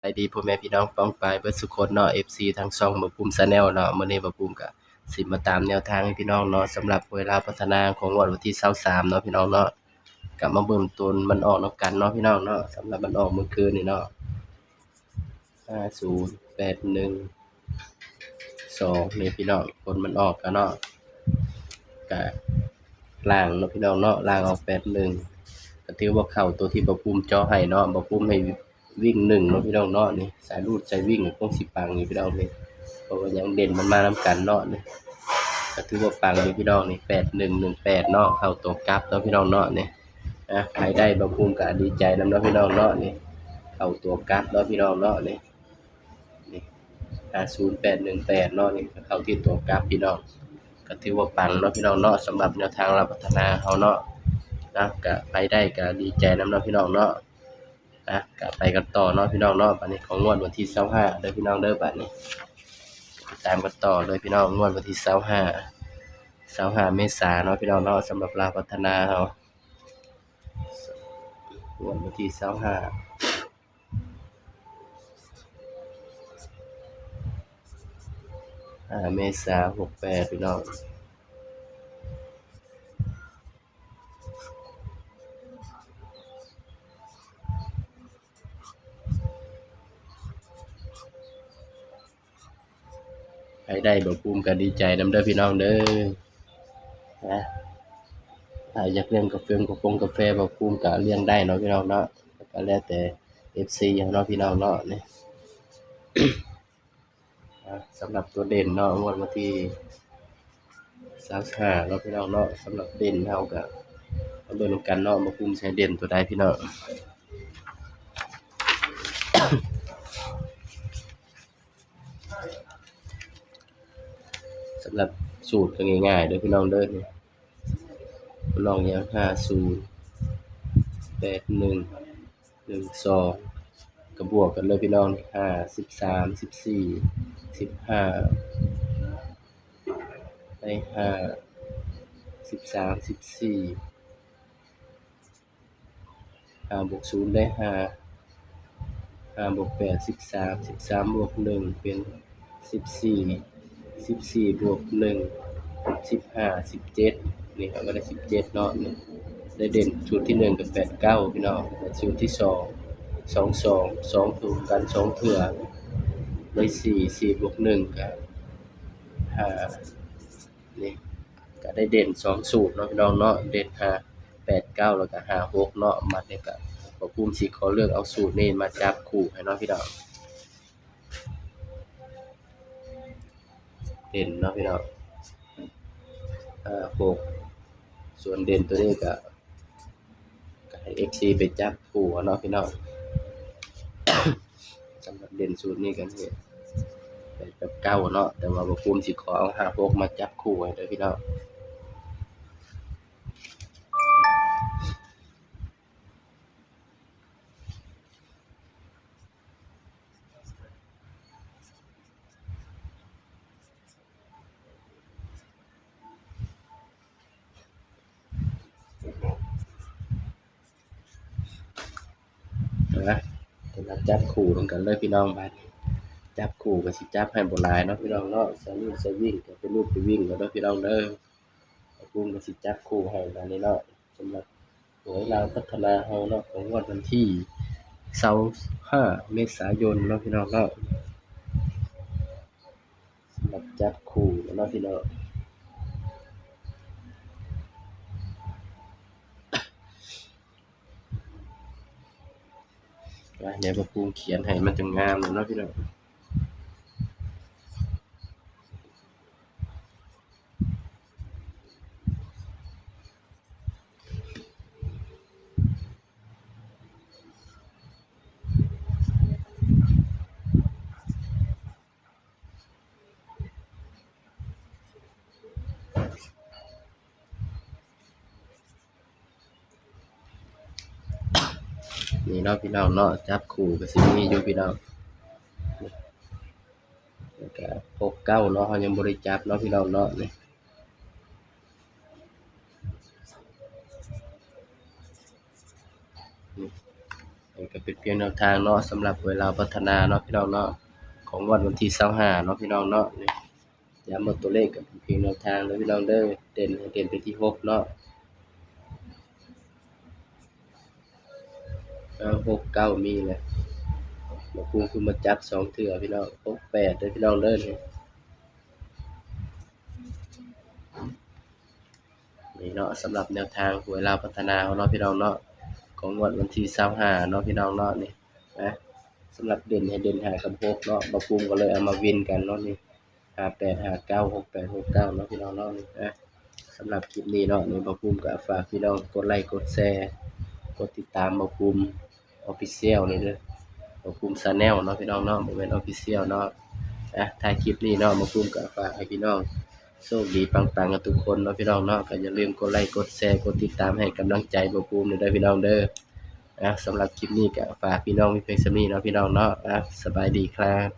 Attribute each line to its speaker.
Speaker 1: สวัสดีพ่อแม่พี่น้องป้องปายเบิดสุคนเนาะ FC ทางช่องบ่าวปุ้ม Channel เนาะมื้อนี้บ่าวปุ้มก็สิมาตามแนวทางให้พี่น้องเนาะสำหรับเวลาพัฒนาของงวดวันที่23เนาะพี่น้องเนาะก็มาเบิ่งตนมันออกนำกันเนาะพี่น้องเนาะสำหรับมันออกเมื่อคืนนี่เนาะ50812นี่พี่น้องผลมันออกกันเนาะก็ล่างเนาะพี่น้องเนาะล่างออก81ก็ถือว่าเข้าตัวที่บ่าวปุ้มเจาะให้เนาะบ่าวปุ้มให้วิ่ง1เนาะพี่น้องเนาะนี่สายรูดสายวิ่งคงสิปังนี่พี่น้องนี่เพราะว่าหยังเด่นมันมานำกันเนาะนี่ก็ถือว่าปังอยู่พี่น้องนี่8118เนาะเข้าตัวกลับเนาะพี่น้องเนาะนี่ใครได้บ่าวปุ้มก็ดีใจนำเนาะพี่น้องเนาะนี่เข้าตัวกลับเนาะพี่น้องเนาะนี่50818เนาะนี่ก็เข้าที่ตัวกลับพี่น้องก็ถือว่าปังเนาะพี่น้องเนาะสำหรับแนวทางเราพัฒนาเฮาเนาะก็ไปได้ก็ดีใจนำเนาะพี่น้องเนาะก็ไปกันต่อเนาะพี่น้องเนาะบัดนี้ของงวดวันที่25เด้อพี่น้องเด้อบัดนี้ตามกันต่อเลยพี่น้องงวดวันที่25เมษายนเนาะพี่น้องเนาะสำหรับลาวพัฒนาเฮางวดวันที่25เมษายน68พี่น้องใครได้บ่ปุ้มก็ดีใจนำเด้อพี่น้องเด้อถ้าอยากเลี้ยงกาแฟบ่ปุ้มก็เลี้ยงได้เนาะพี่น้องเนาะก็แล้วแต่ FC เนาะพี่น้องเนาะนี่สำหรับตัวเด่นเนาะงวดวันที่25เนาะพี่น้องเนาะสำหรับเด่นเฮาก็มาเบิ่งนำกันเนาะบ่ปุ้มใช้เด่นตัวใดพี่น้องสำหรับสูตรก็ง่ายๆเด้อพี่น้องเด้อนี่ลองอย่าง50 81 12ก็บวกกันเลยพี่น้อง5 13 14 15ได้5 13 14 5บวก0ได้5 5บวก8 13 13บวก1เป็น14 14บวก1 15 17นี่เราก็ได้17เนาะนี่ได้เด่นชุดที่1ก็89พี่น้องชุดที่2 22 2ถูกกัน2เทื่อได้4 4บวก1ก็5นี่ก็ได้เด่น2สูตรเนาะพี่น้องเนาะเด่น5 8 9แล้วก็5 6เนาะมัดนี่ก็บ่ปุ้มสิขอเลือกเอาสูตรนี้มาจับคู่ให้เนาะพี่น้องเด่นเนาะพี่น้อง6ส่วนเด่นตัวนี้ก็ให้ XC ไปจับคู่เอาเนาะพี่น้องสำหรับเด่นสูตรนี้ก็นี่8กับ9เนาะแต่ว่าบ่ปุ้มสิขอเอา5 6มาจับคู่ให้เด้อพี่น้องนะจะมาจับคู่นำกันเลยพี่น้องบัดนี้จับคู่ก็สิจับให้บ่หลายเนาะพี่น้องเนาะสายรูดสายวิ่งก็เป็นรูดไปวิ่งแล้วเด้อพี่น้องเด้อบ่ปุ้มก็สิจับคู่ให้บัดนี้เนาะสำหรับหวยลาวพัฒนาเฮาเนาะของงวดวันที่25เมษายนเนาะพี่น้องเนาะสำหรับจับคู่เนาะพี่น้องเดี๋ยวบ่ปุ้มเขียนให้มันจังงามเนาะพี่น้องนี่เนาะพี่น้องเนาะจับคู่ก็สิมีอยู่พี่น้องแล้วก็6 9เนาะเฮายังบ่ได้จับเนาะพี่น้องเนาะนี่ นี่ก็เป็นเพียงแนวทางเนาะสำหรับหวยลาวพัฒนาเนาะพี่น้องเนาะของงวดวันที่25เนาะพี่น้องเนาะนี่ย้ำว่าตัวเลขก็เป็นเพียงแนวทางเด้อพี่น้องเด้อเด่นให้เด่นไปที่6เนาะ6 9มีแหละบ่คุ้มคือมาจับ2เทื่อพี่น้อง6 8เด้อพี่น้องเด้อนี่เนาะสำหรับแนวทางหวยลาวพัฒนาของเนาะพี่น้องเนาะของงวดวันที่25เนาะพี่น้องเนาะนี่นะสำหรับเด่นให้เด่น5กับ6เนาะบ่คุ้มก็เลยเอามาวินกันเนาะนี่58 59 68 69เนาะพี่น้องเนาะนี่นะสำหรับคลิปนี้เนาะนี่บ่คุ้มก็ฝากพี่น้องกดไลค์กดแชร์กดติดตามบ่คุ้ม Official นี่เด้อบ่คุ้ม Channel เนาะพี่น้องเนาะบ่แม่น Official เนาะท้ายคลิปนี้เนาะบ่คุ้มก็ฝากให้พี่น้องโชคดีปังๆกันทุกคนเนาะพี่น้องเนาะก็อย่าลืมกดไลค์กดแชร์กดติดตามให้กำลังใจบ่คุ้มเด้อพี่น้องเด้อสำหรับคลิปนี้ก็ฝากพี่น้องมีเพียงส่ำนี้เนาะพี่น้องเนาะสบายดีครับ